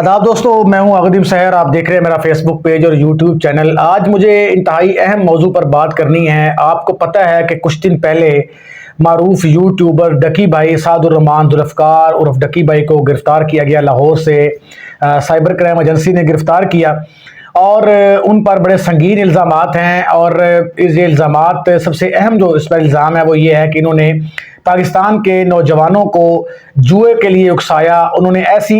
आदाब दोस्तों, मैं हूं अगदीम सहर। आप देख रहे हैं मेरा फेसबुक पेज और यूट्यूब चैनल। आज मुझे इंतहाई अहम मौजू पर बात करनी है। आपको पता है कि कुछ दिन पहले मारूफ यूट्यूबर डकी भाई सादुर्रहमान जुल्फ़कार उर्फ डकी भाई को गिरफ़्तार किया गया। लाहौर से साइबर क्राइम एजेंसी ने गिरफ़्तार किया और उन पर बड़े संगीन इल्ज़ामात हैं। और इस इल्ज़ामात सबसे अहम जो इस पर इल्ज़ाम है वो ये है कि इन्होंने पाकिस्तान के नौजवानों को जुए के लिए उकसाया। उन्होंने ऐसी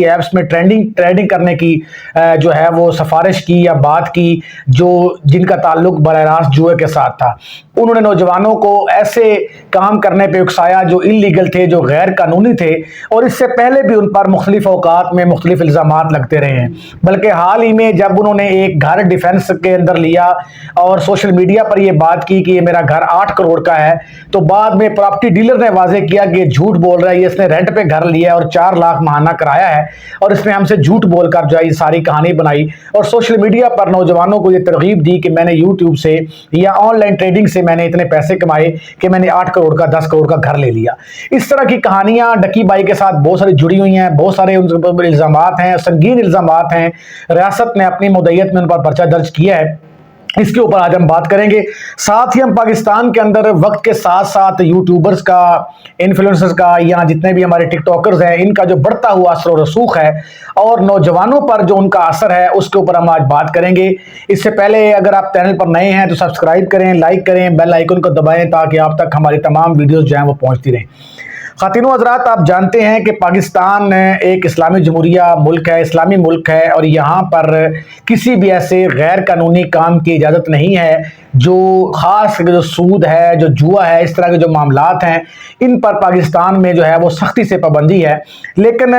ऐप्स में ट्रेडिंग करने की जो है वो सिफारिश की या बात की जिनका ताल्लुक बराह रास्त जुए के साथ था। उन्होंने नौजवानों को ऐसे काम करने पे उकसाया जो इल्लीगल थे, जो गैर कानूनी थे, और इससे पहले भी उन पर मुख्तलिफ औकात में मुख्तलिफ इल्ज़ामात लगते रहे हैं। बल्कि हाल ही में जब उन्होंने एक घर डिफेंस के अंदर लिया और सोशल मीडिया पर यह बात की कि ये मेरा घर 8 करोड़ का है, तो बाद में प्रॉपर्टी डीलर ने वाजे किया कि झूठ बोल रहा है, ये इसने रेंट पे घर लिया है और 4 लाख माहाना कराया है, और इसने हमसे झूठ बोलकर जो है सारी कहानी बनाई और सोशल मीडिया पर नौजवानों को ये तरगीब दी कि मैंने यूट्यूब से या ऑनलाइन ट्रेडिंग से मैंने इतने पैसे कमाए कि मैंने 8 करोड़ का 10 करोड़ का घर ले लिया। इस तरह की कहानियां डकी भाई के साथ बहुत सारी जुड़ी हुई हैं, बहुत सारे उन पर इल्जामात हैं, संगीन इल्जामात हैं। रियासत ने अपनी मुद्दत में उन पर पर्चा दर्ज किया है। इसके ऊपर आज हम बात करेंगे। साथ ही हम पाकिस्तान के अंदर वक्त के साथ साथ यूट्यूबर्स का, इन्फ्लुएंसर्स का, या जितने भी हमारे टिकटॉकर्स हैं, इनका जो बढ़ता हुआ असर और रसूख है और नौजवानों पर जो उनका असर है उसके ऊपर हम आज बात करेंगे। इससे पहले अगर आप चैनल पर नए हैं तो सब्सक्राइब करें, लाइक करें, बेल आइकन को दबाएं ताकि आप तक हमारी तमाम वीडियोस जो हैं वो पहुंचती रहें। ख़ातिनो हज़रात, आप जानते हैं कि पाकिस्तान एक इस्लामी जमहूरिया मुल्क है, इस्लामी मुल्क है, और यहाँ पर किसी भी ऐसे गैर कानूनी काम की इजाज़त नहीं है। जो ख़ास जो सूद है, जो जुआ है, इस तरह के जो मामलात हैं, इन पर पाकिस्तान में जो है वो सख्ती से पाबंदी है। लेकिन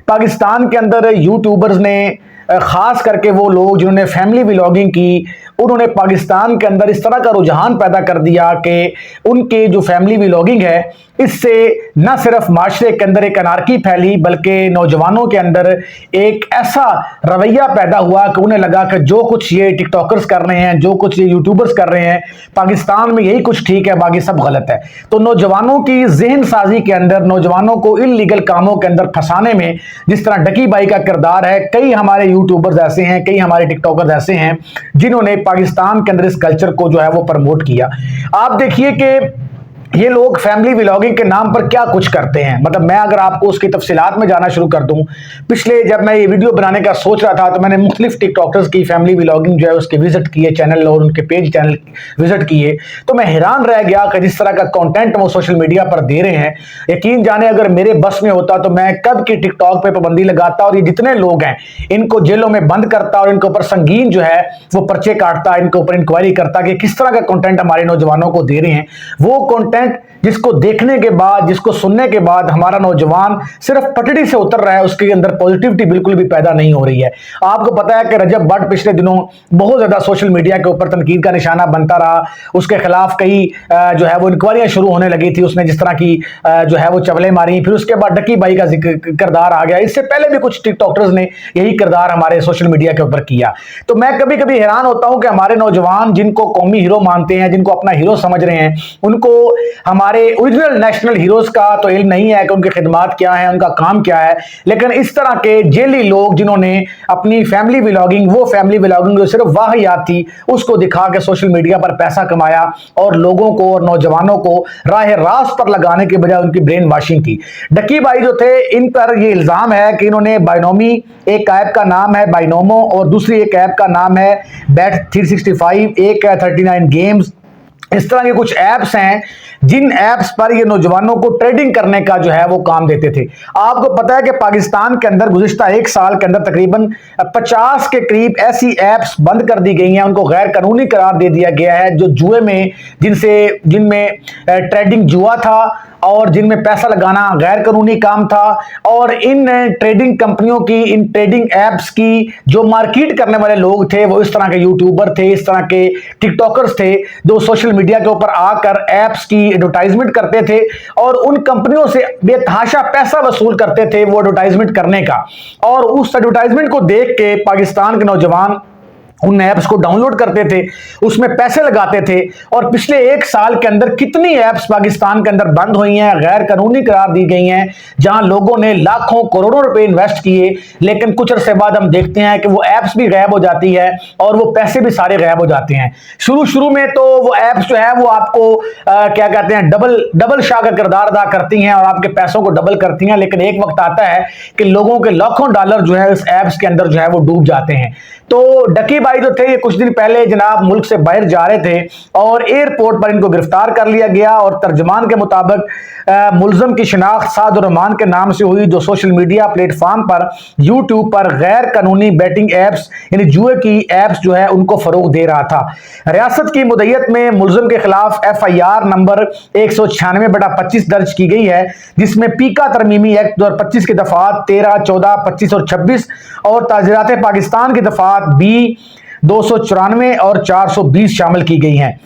पाकिस्तान के अंदर यूट्यूबर्स ने, ख़ास करके वो लोग जिन्होंने फैमिली व्लॉगिंग की, उन्होंने पाकिस्तान के अंदर इस तरह का रुझान पैदा कर दिया कि उनके जो फैमिली व्लॉगिंग है, इससे न सिर्फ माशरे के अंदर एक अनारकी फैली बल्कि नौजवानों के अंदर एक ऐसा रवैया पैदा हुआ कि उन्हें लगा कि जो कुछ ये टिकटॉकर्स कर रहे हैं, जो कुछ ये यूट्यूबर्स कर रहे हैं, पाकिस्तान में यही कुछ ठीक है, बाकी सब गलत है। तो नौजवानों की जहन साजी के अंदर, नौजवानों को इल्लीगल कामों के अंदर फंसाने में जिस तरह डकी भाई का किरदार है, कई हमारे यूट्यूबर्स ऐसे हैं, कई हमारे टिकटॉकर्स ऐसे हैं जिन्होंने पाकिस्तान के अंदर इस कल्चर को जो है वो प्रमोट किया। आप देखिए कि ये लोग फैमिली व्लॉगिंग के नाम पर क्या कुछ करते हैं। मतलब मैं अगर आपको उसकी तफसीलात में जाना शुरू कर दूं, पिछले जब मैं ये वीडियो बनाने का सोच रहा था तो मैंने मुख्तलिफ टिकटॉकर्स की फैमिली व्लॉगिंग जो है उसके विजिट किए, चैनल और उनके पेज चैनल विजिट किए, तो मैं हैरान रह गया कि जिस तरह का कंटेंट वो सोशल मीडिया पर दे रहे हैं, यकीन जाने अगर मेरे बस में होता तो मैं कब की टिकटॉक पर पाबंदी लगाता और ये जितने लोग हैं इनको जेलों में बंद करता और इनके ऊपर संगीन जो है वो पर्चे काटता, इनके ऊपर इंक्वायरी करता कि किस तरह का कंटेंट हमारे नौजवानों को दे रहे हैं। वो कंटेंट जिसको देखने के बाद, जिसको सुनने के बाद हमारा नौजवान सिर्फ पटड़ी से उतर रहा है, उसके अंदर पॉजिटिविटी बिल्कुल भी पैदा नहीं हो रही है। आपको पता है कि रजब भट्ट पिछले दिनों बहुत ज्यादा सोशल मीडिया के ऊपर तनकीद का निशाना बनता रहा। उसके खिलाफ कई जो है वो इंक्वायरियां शुरू होने लगी थी, उसने जिस तरह की जो है वो चवलें मारी। फिर उसके बाद डकी भाई का किरदार आ गया। इससे पहले भी कुछ टिकटॉकर्स ने यही किरदार हमारे सोशल मीडिया के ऊपर किया। तो मैं कभी कभी हैरान होता हूं कि हमारे नौजवान जिनको कौमी हीरो मानते हैं, जिनको अपना हीरो समझ रहे हैं, उनको हमारे ओरिजिनल नेशनल हीरोज का तो इल्म नहीं है कि उनकी खिदमात क्या है, उनका काम क्या है। लेकिन इस तरह के जेली लोग जिन्होंने अपनी फैमिली व्लॉगिंग, वो फैमिली व्लॉगिंग जो सिर्फ वाहियात थी, उसको दिखा के सोशल मीडिया पर पैसा कमाया और लोगों को और नौजवानों को राह रास्त पर लगाने के बजाय उनकी ब्रेन वॉशिंग की। डकी भाई जो थे, इन पर यह इल्जाम है कि इन्होंने बाइनोमी, एक ऐप का नाम है बाइनोमो और दूसरी एक ऐप का नाम है बैट 365, एक है 39 गेम्स, इस तरह के कुछ ऐप्स हैं जिन ऐप्स पर ये नौजवानों को ट्रेडिंग करने का जो है वो काम देते थे। आपको पता है कि पाकिस्तान के अंदर गुज़िश्ता 1 साल के अंदर तकरीबन 50 के करीब ऐसी ऐप्स बंद कर दी गई हैं, उनको गैर कानूनी करार दे दिया गया है, जो जुए में, जिनमें ट्रेडिंग जुआ था और जिनमें पैसा लगाना गैर कानूनी काम था। और इन ट्रेडिंग कंपनियों की, इन ट्रेडिंग ऐप्स की जो मार्केट करने वाले लोग थे वो इस तरह के यूट्यूबर थे, इस तरह के टिकटॉकर्स थे जो सोशल मीडिया के ऊपर आकर ऐप्स की एडवर्टाइजमेंट करते थे और उन कंपनियों से बेतहाशा पैसा वसूल करते थे वो एडवर्टाइजमेंट करने का। और उस एडवर्टाइजमेंट को देख के पाकिस्तान के नौजवान उन ऐप्स को डाउनलोड करते थे, उसमें पैसे लगाते थे, और पिछले 1 साल के अंदर कितनी ऐप्स पाकिस्तान के अंदर बंद हुई हैं, गैर कानूनी करार दी गई हैं, जहां लोगों ने लाखों करोड़ों रुपए इन्वेस्ट किए, लेकिन कुछ अरसे बाद हम देखते हैं कि वो ऐप्स भी गायब हो जाती है और वो पैसे भी सारे गायब हो जाते हैं। शुरू में तो वो ऐप्स जो है वो आपको क्या कहते हैं, डबल शाह का किरदार अदा करती हैं और आपके पैसों को डबल करती हैं, लेकिन एक वक्त आता है कि लोगों के लाखों डॉलर जो है इस ऐप्स के अंदर जो है वो डूब जाते हैं। तो डकी भाई जो थे ये कुछ दिन पहले जनाब मुल्क से बाहर जा रहे थे और एयरपोर्ट पर इनको गिरफ्तार कर लिया गया, और तर्जमान के मुताबिक मुलजम की शिनाख्त सादुर रहमान के नाम से हुई, जो सोशल मीडिया प्लेटफॉर्म पर यूट्यूब पर गैर कानूनी बैटिंग ऐप्स यानी जुए की ऐप्स जो है उनको फरोग दे रहा था। रियासत की मुद्दत में मुलजम के खिलाफ FIR नंबर 196/25 दर्ज की गई है, जिसमें पीका तरमीमी एक्ट 2025 की दफात 13, 14, 25 और 26 और ताज़ीरात पाकिस्तान की दफात B 294 और 420 शामिल की गई हैं।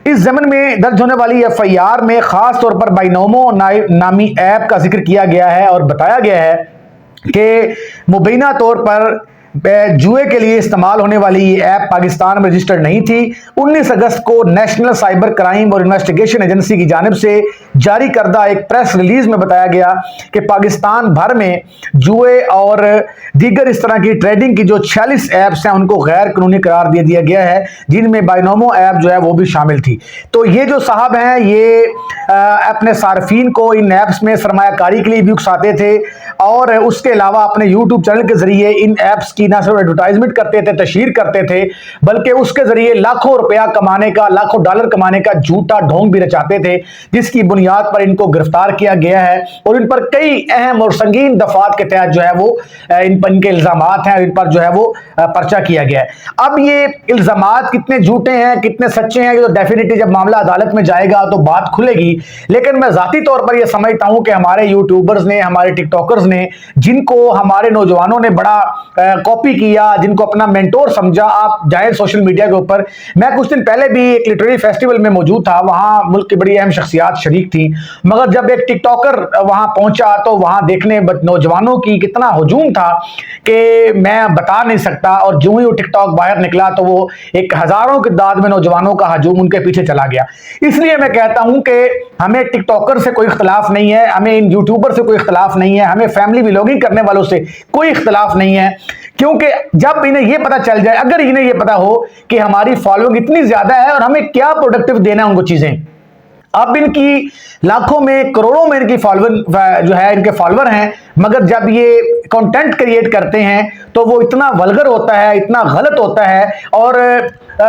इस ज़मन में दर्ज होने वाली FIR में खास तौर पर बाइनोमो नामी ऐप का जिक्र किया गया है और बताया गया है कि मुबैना तौर पर जुए के लिए इस्तेमाल होने वाली ये ऐप पाकिस्तान में रजिस्टर्ड नहीं थी। 19 अगस्त को नेशनल साइबर क्राइम और इन्वेस्टिगेशन एजेंसी की जानिब से जारी करदा एक प्रेस रिलीज में बताया गया कि पाकिस्तान भर में जुए और दीगर इस तरह की ट्रेडिंग की जो 46 ऐप्स हैं उनको गैर कानूनी करार दे दिया गया है, जिनमें बाइनोमो ऐप जो है वो भी शामिल थी। तो ये जो साहब हैं ये अपने सार्फिन को इन ऐप्स में सरमायाकारी के लिए भी उकसाते थे, और उसके अलावा अपने यूट्यूब चैनल के जरिए इन ऐप्स की ना सिर्फ एडवर्टाइजमेंट करते थे, तशहीर करते थे, बल्कि उसके जरिए लाखों रुपया कमाने का, लाखों डॉलर कमाने का झूठा ढोंग भी रचाते थे, जिसकी बुनियाद पर इनको गिरफ्तार किया गया है और इन पर कई अहम और संगीन दफात के तहत जो है वो इनके इल्जामात हैं, इन पर जो है वो पर्चा किया गया है। अब ये इल्जामात कितने झूठे हैं कितने सच्चे हैं, ये तो डेफिनेटली जब मामला अदालत में जाएगा तो बात खुलेगी, लेकिन मैं जाती तौर पर यह समझता हूं कि हमारे यूट्यूबर्स ने, हमारे टिकटॉकर्स ने, जिनको हमारे नौजवानों ने बड़ा कॉपी किया, जिनको अपना मेंटोर समझा, आप जाए सोशल मीडिया के ऊपर। मैं कुछ दिन पहले भी एक लिटरेरी फेस्टिवल में मौजूद था, वहां मुल्क की बड़ी अहम शख्सियात शरीक थी, मगर जब एक टिकटॉकर वहां पहुंचा तो वहां देखने नौजवानों की कितना हुजूम था कि मैं बता नहीं सकता, और जो ही वो टिकटॉक बाहर निकला तो वो एक हजारों की तादाद में नौजवानों का हजूम उनके पीछे चला गया। इसलिए मैं कहता हूं कि हमें टिकटॉकर से कोई इख्तलाफ नहीं है, हमें इन यूट्यूबर से कोई इख्तलाफ नहीं है, हमें फैमिली व्लॉगिंग करने वालों से कोई इख्तलाफ नहीं है, क्योंकि जब इन्हें यह पता चल जाए, अगर इन्हें यह पता हो कि हमारी फॉलोइंग इतनी ज्यादा है और हमें क्या प्रोडक्टिव देना है उनको चीजें, अब इनकी लाखों में करोड़ों में इनकी फॉलोअर जो है इनके फॉलोअर हैं, मगर जब ये कंटेंट क्रिएट करते हैं तो वो इतना वल्गर होता है, इतना गलत होता है, और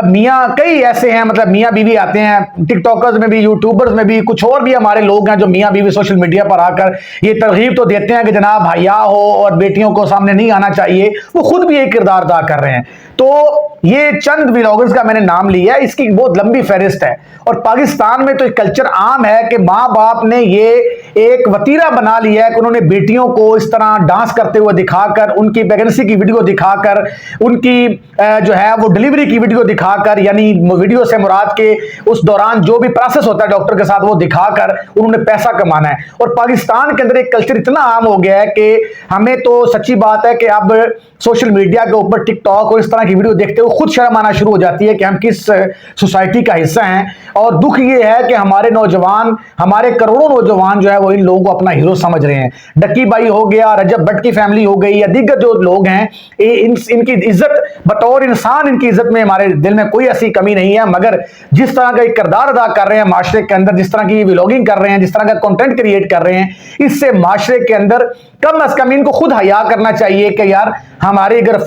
मियाँ कई ऐसे हैं, मतलब मियाँ बीवी आते हैं टिकटॉकर्स में भी, यूट्यूबर्स में भी, कुछ और भी हमारे लोग हैं जो मियाँ बीवी सोशल मीडिया पर आकर ये तरगीब तो देते हैं कि जनाब हया हो और बेटियों को सामने नहीं आना चाहिए, वो खुद भी एक किरदार अदा कर रहे हैं। तो ये चंद व्लॉगर्स का मैंने नाम लिया है, इसकी बहुत लंबी फहरिस्त है, और पाकिस्तान में तो एक कल्चर आम है कि माँ बाप ने ये एक वतीरा बना लिया है कि उन्होंने बेटियों को इस तरह डांस करते हुए दिखाकर, उनकी प्रेगनेंसी की वीडियो दिखाकर, उनकी जो है वो डिलीवरी की वीडियो दिखाकर, यानी वीडियो से मुराद के उस दौरान जो भी प्रोसेस होता है डॉक्टर के साथ वो दिखाकर उन्होंने पैसा कमाना है। और पाकिस्तान के अंदर एक कल्चर इतना आम हो गया है कि हमें तो सच्ची बात है कि अब सोशल मीडिया के ऊपर टिकटॉक और इस तरह की वीडियो देखते हुए खुद शर्म आना शुरू हो जाती है कि हम किस सोसाइटी का हिस्सा हैं। और दुख ये है कि हमारे नौजवान, हमारे करोड़ों नौजवान जो है वो इन लोगों को अपना हीरो समझ रहे हैं। डक्की भाई हो गया, रजब भट्ट की फैमिली हो गई, या दीगर जो लोग हैं, इनकी इज्जत बतौर इंसान, इनकी इज्जत में हमारे दिल में कोई ऐसी कमी नहीं है, मगर जिस तरह का एक किरदार अदा कर रहे हैं माशरे के अंदर, जिस तरह की व्लॉगिंग कर रहे हैं, जिस तरह का कंटेंट क्रिएट कर रहे हैं, इससे माशरे के अंदर कम अज कम इनको खुद हया करना चाहिए कि यार हमारी अगर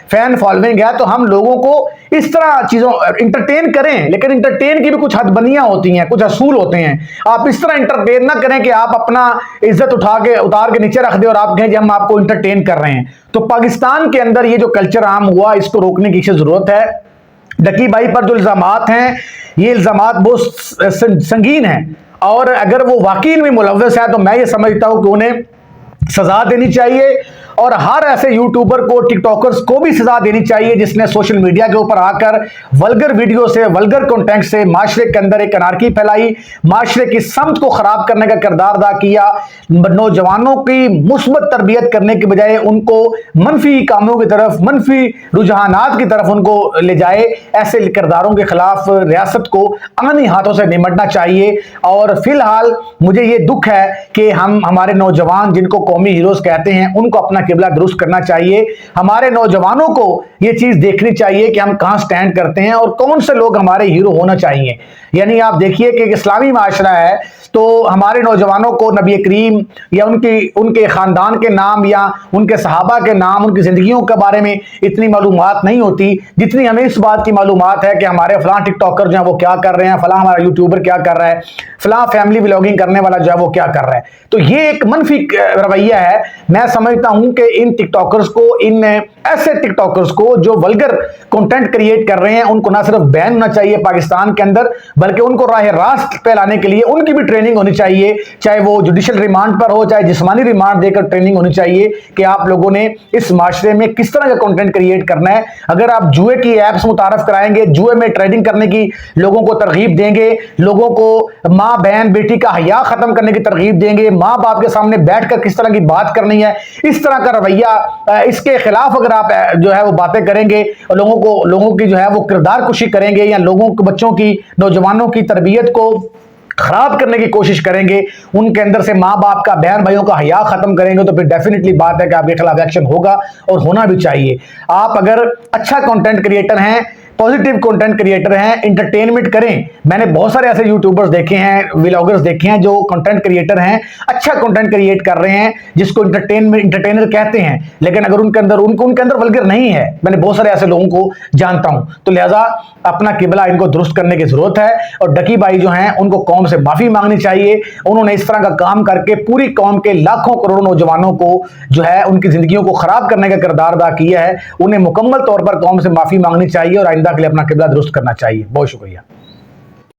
फैन फॉलोइंग है तो हम लोगों को इस तरह चीजों इंटरटेन करें, लेकिन इंटरटेन की भी कुछ हदबंदियां होती हैं, कुछ असूल होते हैं। आप इस तरह इंटरटेन ना करें कि आप अपना इज्जत उतार के नीचे रख दे और आप कहें कि हम आपको इंटरटेन कर रहे हैं। तो पाकिस्तान के अंदर ये जो कल्चर आम हुआ, इसको रोकने की जरूरत है। डकी भाई पर जो इल्जामात हैं, ये इल्जामात बहुत संगीन हैं, और अगर वो वाकई में मुलव्वस है तो मैं ये समझता हूं कि उन्हें सजा देनी चाहिए और हर ऐसे यूट्यूबर को, टिकटॉकर्स को भी सजा देनी चाहिए जिसने सोशल मीडिया के ऊपर आकर वल्गर वीडियो से, वल्गर कंटेंट से माशरे के अंदर एक अनारकी फैलाई, माशरे की समत को खराब करने का किरदार अदा किया, नौजवानों की मुस्बत तरबियत करने के बजाय उनको मनफी कामों की तरफ, मनफी रुझानात की तरफ उनको ले जाए। ऐसे किरदारों के खिलाफ रियासत को आनी हाथों से निमटना चाहिए। और फिलहाल मुझे ये दुख है कि हमारे नौजवान जिनको कौमी हीरोज कहते हैं उनको अपना किबला दुरुस्त करना चाहिए। हमारे नौजवानों को ये चीज देखनी चाहिए कि हम कहां स्टैंड करते हैं और कौन से लोग हमारे हीरो होना चाहिए। यानी आप देखिए कि इस्लामी माशरा है तो हमारे नौजवानों को नबी करीम या उनके खानदान के नाम या उनके सहाबा के नाम, उनकी जिंदगियों के बारे में इतनी मालूमात नहीं होती जितनी हमें इस बात की मालूमात है कि हमारे फलां टिकटॉकर जो है वो क्या कर रहे हैं, फलां हमारा यूट्यूबर क्या कर रहा है, फलां फैमिली व्लॉगिंग करने वाला जो है वो क्या कर रहा है। तो ये एक मनफी रवैया है। मैं समझता हूं कि इन टिकटॉकर्स को, इन ऐसे टिकटॉकर्स को जो वल्गर कंटेंट क्रिएट कर रहे हैं, उनको ना सिर्फ बैन होना चाहिए पाकिस्तान के अंदर, बल्कि उनको राह रास्त पे लाने के लिए उनकी भी ट्रेनिंग होनी चाहिए, चाहे वो जुडिशियल रिमांड पर हो, चाहे जिस्मानी रिमांड देकर ट्रेनिंग होनी चाहिए कि आप लोगों ने इस माशरे में किस तरह का कंटेंट क्रिएट करना है। अगर आप जुए की ऐप्स मुतारफ कराएंगे, जुए में ट्रेडिंग करने की लोगों को तरगीब देंगे, लोगों को माँ बहन बेटी का हया खत्म करने की तरगीब देंगे, माँ बाप के सामने बैठकर किस तरह की बात करनी है, इस तरह का रवैया, इसके खिलाफ अगर आप जो है वो बातें करेंगे, लोगों की जो है वो किरदार कुशी करेंगे या लोगों के, बच्चों की, नौजवानों की तरबियत को खराब करने की कोशिश करेंगे, उनके अंदर से माँ बाप का, बहन भाइयों का हया खत्म करेंगे, तो फिर डेफिनेटली बात है कि आपके खिलाफ एक्शन होगा और होना भी चाहिए। आप अगर अच्छा कंटेंट क्रिएटर हैं, पॉजिटिव कंटेंट क्रिएटर हैं, एंटरटेनमेंट करें। मैंने बहुत सारे ऐसे यूट्यूबर्स देखे हैं, व्लॉगर्स देखे हैं जो कंटेंट क्रिएटर हैं, अच्छा कंटेंट क्रिएट कर रहे हैं, जिसको एंटरटेनर कहते हैं, लेकिन अगर उनके अंदर वल्गर नहीं है, मैंने बहुत सारे ऐसे लोगों को जानता हूं। तो लिहाजा अपना किबला इनको दुरुस्त करने की जरूरत है और डकी भाई जो हैं उनको कौम से माफी मांगनी चाहिए। उन्होंने इस तरह का काम करके पूरी कौम के लाखों करोड़ों नौजवानों को जो है उनकी जिंदगियों को खराब करने का किरदार अदा किया है। उन्हें मुकम्मल तौर पर कौम से माफी मांगनी चाहिए और आइंदा के लिए अपना किबला दुरुस्त करना चाहिए। बहुत शुक्रिया।